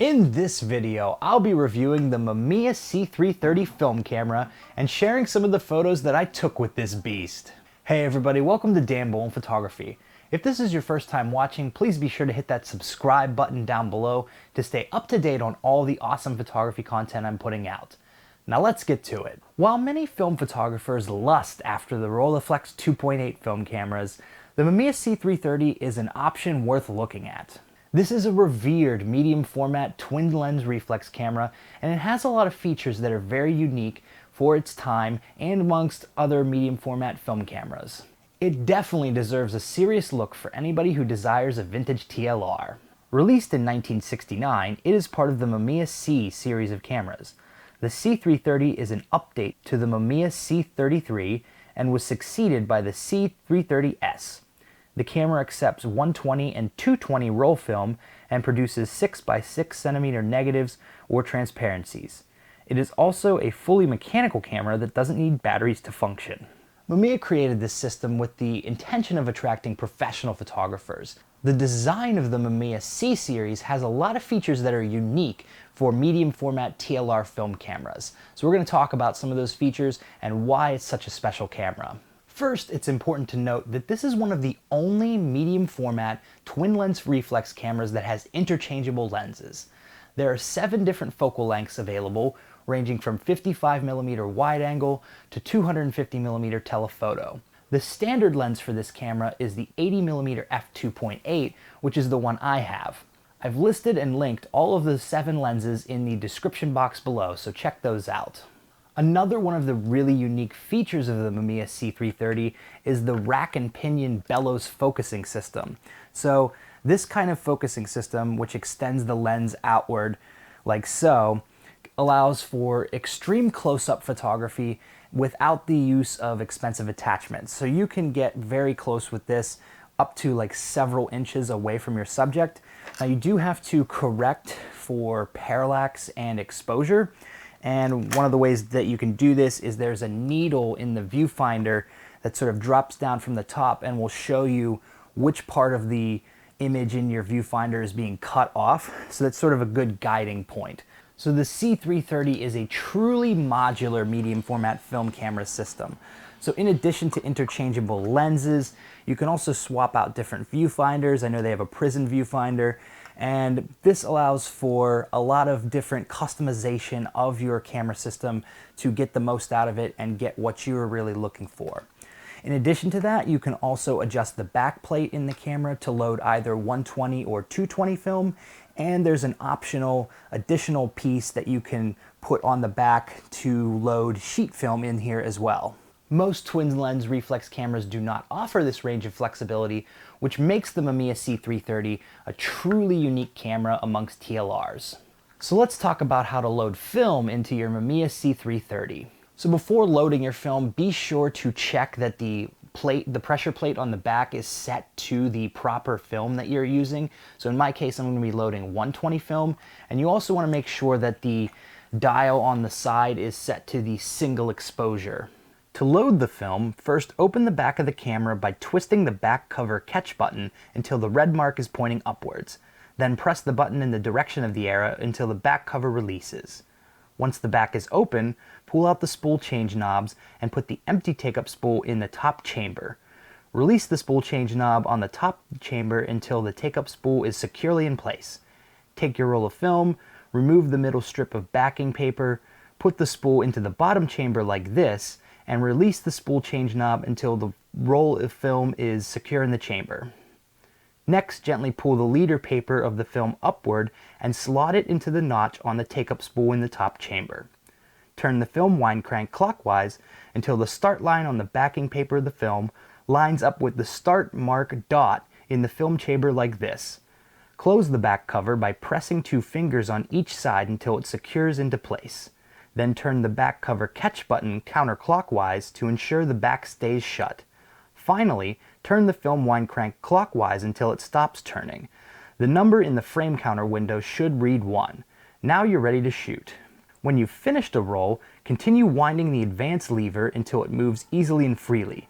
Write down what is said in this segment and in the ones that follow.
In this video, I'll be reviewing the Mamiya C330 film camera and sharing some of the photos that I took with this beast. Hey everybody, welcome to Dan Bullman Photography. If this is your first time watching, please be sure to hit that subscribe button down below to stay up to date on all the awesome photography content I'm putting out. Now let's get to it. While many film photographers lust after the Rolleiflex 2.8 film cameras, the Mamiya C330 is an option worth looking at. This is a revered medium format twin lens reflex camera, and it has a lot of features that are very unique for its time and amongst other medium format film cameras. It definitely deserves a serious look for anybody who desires a vintage TLR. Released in 1969, it is part of the Mamiya C series of cameras. The C330 is an update to the Mamiya C33 and was succeeded by the C330S. The camera accepts 120 and 220 roll film and produces 6x6 cm negatives or transparencies. It is also a fully mechanical camera that doesn't need batteries to function. Mamiya created this system with the intention of attracting professional photographers. The design of the Mamiya C series has a lot of features that are unique for medium format TLR film cameras. So we're going to talk about some of those features and why it's such a special camera. First, it's important to note that this is one of the only medium format twin lens reflex cameras that has interchangeable lenses. There are 7 different focal lengths available, ranging from 55mm wide angle to 250mm telephoto. The standard lens for this camera is the 80mm f2.8, which is the one I have. I've listed and linked all of the 7 lenses in the description box below, so check those out. Another one of the really unique features of the Mamiya C330 is the rack and pinion bellows focusing system. So this kind of focusing system, which extends the lens outward like so, allows for extreme close-up photography without the use of expensive attachments. So you can get very close with this, up to like several inches away from your subject. Now you do have to correct for parallax and exposure. And one of the ways that you can do this is there's a needle in the viewfinder that sort of drops down from the top and will show you which part of the image in your viewfinder is being cut off. So that's sort of a good guiding point. So the C330 is a truly modular medium format film camera system. So in addition to interchangeable lenses, you can also swap out different viewfinders. I know they have a prison viewfinder, and this allows for a lot of different customization of your camera system to get the most out of it and get what you're really looking for. In addition to that, you can also adjust the back plate in the camera to load either 120 or 220 film, and there's an optional additional piece that you can put on the back to load sheet film in here as well. Most twin lens reflex cameras do not offer this range of flexibility, which makes the Mamiya C330 a truly unique camera amongst TLRs. So let's talk about how to load film into your Mamiya C330. So before loading your film, be sure to check that the pressure plate on the back is set to the proper film that you're using. So in my case, I'm going to be loading 120 film, and you also want to make sure that the dial on the side is set to the single exposure. To load the film, first open the back of the camera by twisting the back cover catch button until the red mark is pointing upwards. Then press the button in the direction of the arrow until the back cover releases. Once the back is open, pull out the spool change knobs and put the empty take-up spool in the top chamber. Release the spool change knob on the top chamber until the take-up spool is securely in place. Take your roll of film, remove the middle strip of backing paper, put the spool into the bottom chamber like this, and release the spool change knob until the roll of film is secure in the chamber. Next, gently pull the leader paper of the film upward and slot it into the notch on the take-up spool in the top chamber. Turn the film wind crank clockwise until the start line on the backing paper of the film lines up with the start mark dot in the film chamber like this. Close the back cover by pressing 2 fingers on each side until it secures into place. Then turn the back cover catch button counterclockwise to ensure the back stays shut. Finally, turn the film wind crank clockwise until it stops turning. The number in the frame counter window should read 1. Now you're ready to shoot. When you've finished a roll, continue winding the advance lever until it moves easily and freely.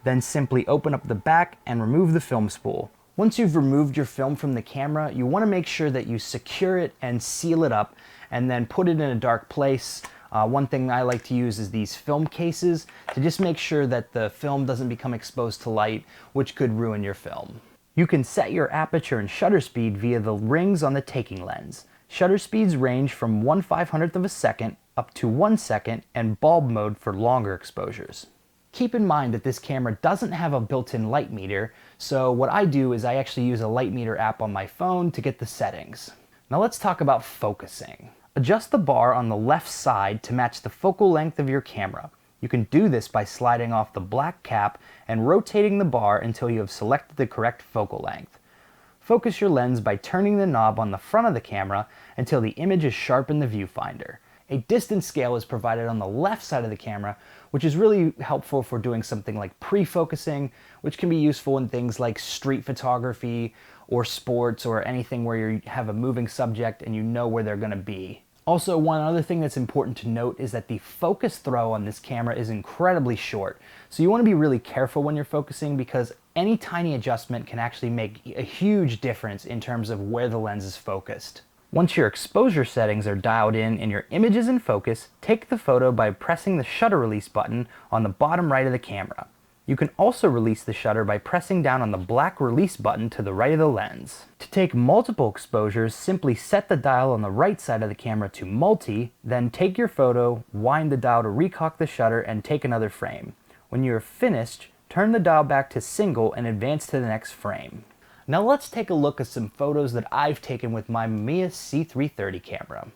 Then simply open up the back and remove the film spool. Once you've removed your film from the camera, you want to make sure that you secure it and seal it up and then put it in a dark place. One thing I like to use is these film cases to just make sure that the film doesn't become exposed to light, which could ruin your film. You can set your aperture and shutter speed via the rings on the taking lens. Shutter speeds range from 1/500th of a second up to 1 second, and bulb mode for longer exposures. Keep in mind that this camera doesn't have a built-in light meter, so what I do is I actually use a light meter app on my phone to get the settings. Now let's talk about focusing. Adjust the bar on the left side to match the focal length of your camera. You can do this by sliding off the black cap and rotating the bar until you have selected the correct focal length. Focus your lens by turning the knob on the front of the camera until the image is sharp in the viewfinder. A distance scale is provided on the left side of the camera, which is really helpful for doing something like pre-focusing, which can be useful in things like street photography or sports or anything where you have a moving subject and you know where they're going to be. Also, one other thing that's important to note is that the focus throw on this camera is incredibly short. So you want to be really careful when you're focusing, because any tiny adjustment can actually make a huge difference in terms of where the lens is focused. Once your exposure settings are dialed in and your image is in focus, take the photo by pressing the shutter release button on the bottom right of the camera. You can also release the shutter by pressing down on the black release button to the right of the lens. To take multiple exposures, simply set the dial on the right side of the camera to multi, then take your photo, wind the dial to recock the shutter, and take another frame. When you are finished, turn the dial back to single and advance to the next frame. Now let's take a look at some photos that I've taken with my Mamiya C330 camera.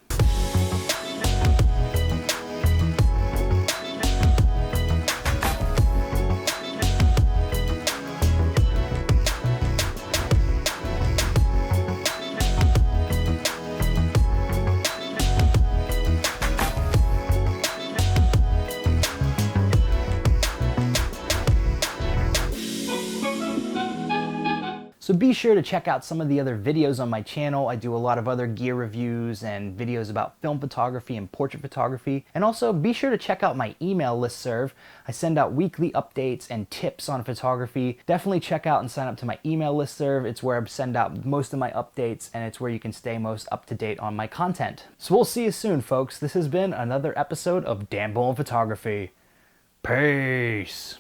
So be sure to check out some of the other videos on my channel. I do a lot of other gear reviews and videos about film photography and portrait photography. And also be sure to check out my email listserv. I send out weekly updates and tips on photography. Definitely check out and sign up to my email listserv. It's where I send out most of my updates, and it's where you can stay most up to date on my content. So we'll see you soon, folks. This has been another episode of Dan Bullman Photography. Peace.